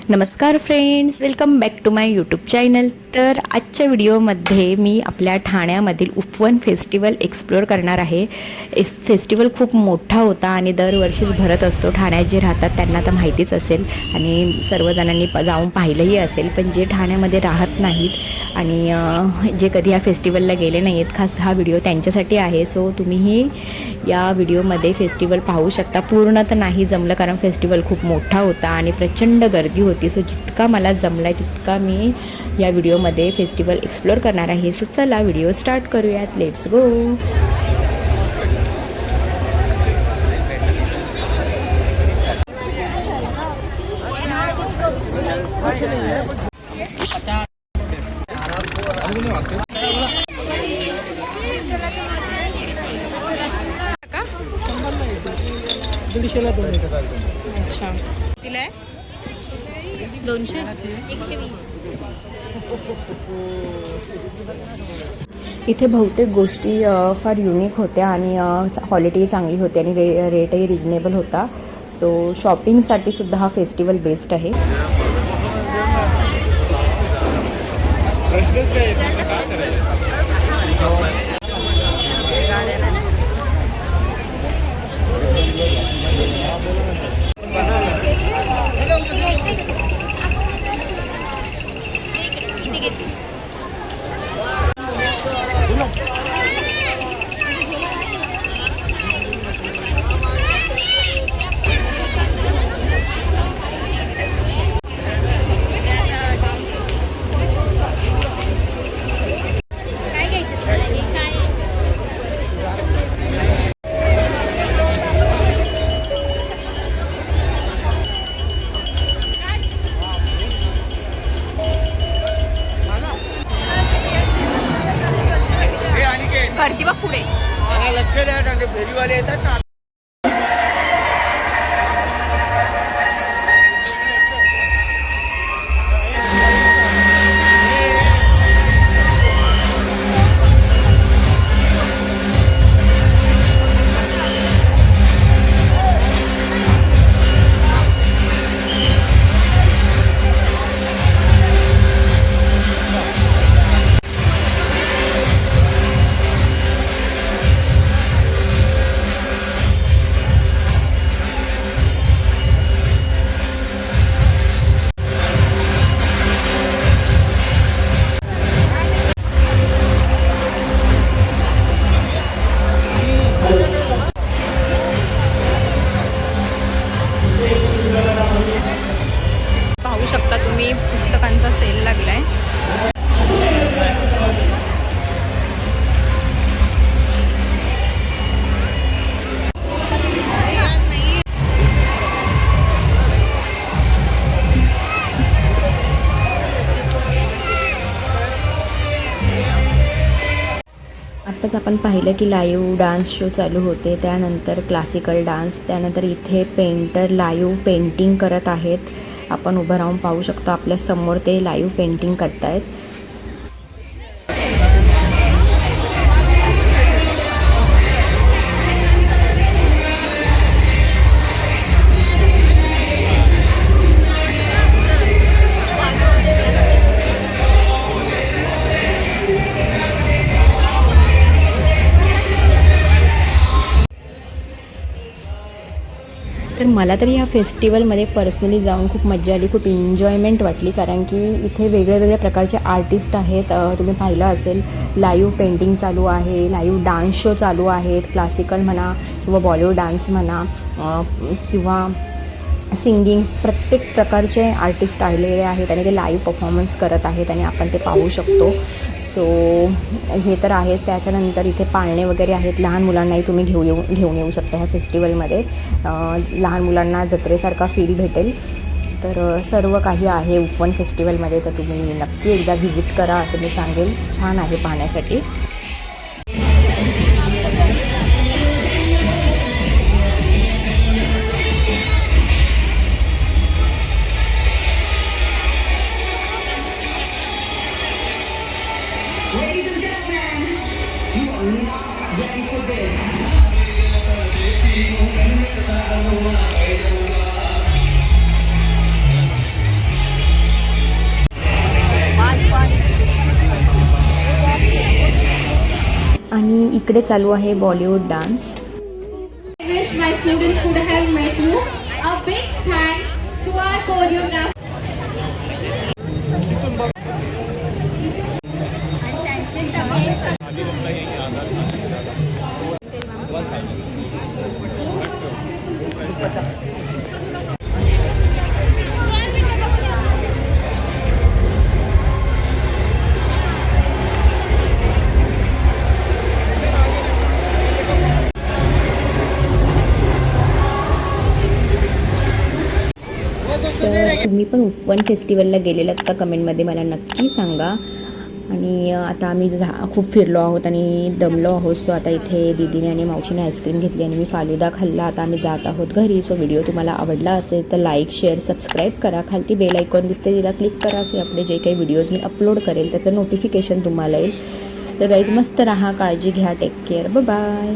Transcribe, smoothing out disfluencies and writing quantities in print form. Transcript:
नमस्कार friends, welcome back to my YouTube channel. तर आजच्या व्हिडिओमध्ये मी आपल्या ठाण्यामधील उपवन फेस्टिवल एक्सप्लोअर करणार आहे. फेस्टिवल खूप मोठा होता आणि दरवर्षीच भरत असतो. ठाण्यात जे राहतात त्यांना तर माहितीच असेल आणि सर्वजणांनी जाऊन पाहिलंही असेल. पण जे ठाण्यामध्ये राहत नाहीत आणि जे कधी या फेस्टिवलला गेले नाही आहेत, खास हा व्हिडिओ त्यांच्यासाठी आहे. सो तुम्हीही या व्हिडिओमध्ये फेस्टिवल पाहू शकता. पूर्ण तर नाही जमलं कारण फेस्टिवल खूप मोठा होता आणि प्रचंड गर्दी होती. सो जितका मला जमला आहे तितका मी या व्हिडिओमध्ये फेस्टिवल एक्सप्लोअर करणार आहे. सो चला व्हिडिओ स्टार्ट करूयात. Let's go. अच्छा, तिला आहे 200 120. इथे बहुतेक गोष्टी फार युनिक होत्या आणि क्वालिटी चांगली होती आणि रेटही रिजनेबल होता. सो शॉपिंगसाठी सुद्धा हा फेस्टिवल बेस्ट आहे. गर्दी बघ पुढे. लक्ष द्या, फेरीवाले येतात ना. पाहू शकता तुम्ही, पुस्तकांचा सेल लागलाय. आत्ताच आपण पाहिलं की लाईव्ह डान्स शो चालू होते, त्यानंतर क्लासिकल डान्स, त्यानंतर इथे पेंटर लाईव्ह पेंटिंग करत आहेत. आपण उभं राहून पाहू शकतो, आपल्या समोर ते लाईव्ह पेंटिंग करतायत. तर मला तरी ह्या फेस्टिवलमध्ये पर्सनली जाऊन खूप मजा आली, खूप एन्जॉयमेंट वाटली. कारण की इथे वेगळ्या प्रकारचे आर्टिस्ट आहेत. तुम्ही पाहिलं असेल, लाईव्ह पेंटिंग चालू आहे, लाईव्ह डान्स शो चालू आहेत, क्लासिकल म्हणा किंवा बॉलिवूड डान्स म्हणा किंवा सिंगिंग, प्रत्येक प्रकारचे आर्टिस्ट आलेले आहेत आणि ते लाईव्ह परफॉर्मन्स करत आहेत आणि आपण ते पाहू शकतो. सो हे तर आहेच. त्याच्यानंतर इथे पाळणे वगैरे आहेत. लहान मुलांनाही तुम्ही घेऊन येऊ शकता ह्या फेस्टिवलमध्ये. लहान मुलांना जत्रेसारखा फील भेटेल. तर सर्व काही आहे उपवन फेस्टिवलमध्ये. तर तुम्ही नक्की एकदा व्हिजिट करा असं मी सांगेल. छान आहे पाहण्यासाठी. इकडे चालू आहे Bollywood dance. I wish my students could have met you. A big thanks to our choreographer. तर तुम्ही पण उपवन फेस्टिवलला गेलेलात का कमेंटमध्ये मला नक्की सांगा. आणि आता आम्ही खूप फिरलो आहोत आणि दमलो आहोत. सो आता इथे दीदीने आणि मावशीने आईस्क्रीम घेतली आणि मी फालुदा खाल्ला. आता आम्ही जात आहोत घरी. सो व्हिडिओ तुम्हाला आवडला असेल तर लाईक शेअर सबस्क्राईब करा. खालती बेल आयकॉन दिसते तिला क्लिक करा. सो आपले जे काही व्हिडिओज मी अपलोड करेल त्याचं नोटिफिकेशन तुम्हाला येईल. तर गाईज मस्त राहा, काळजी घ्या, टेक केअर, बाय.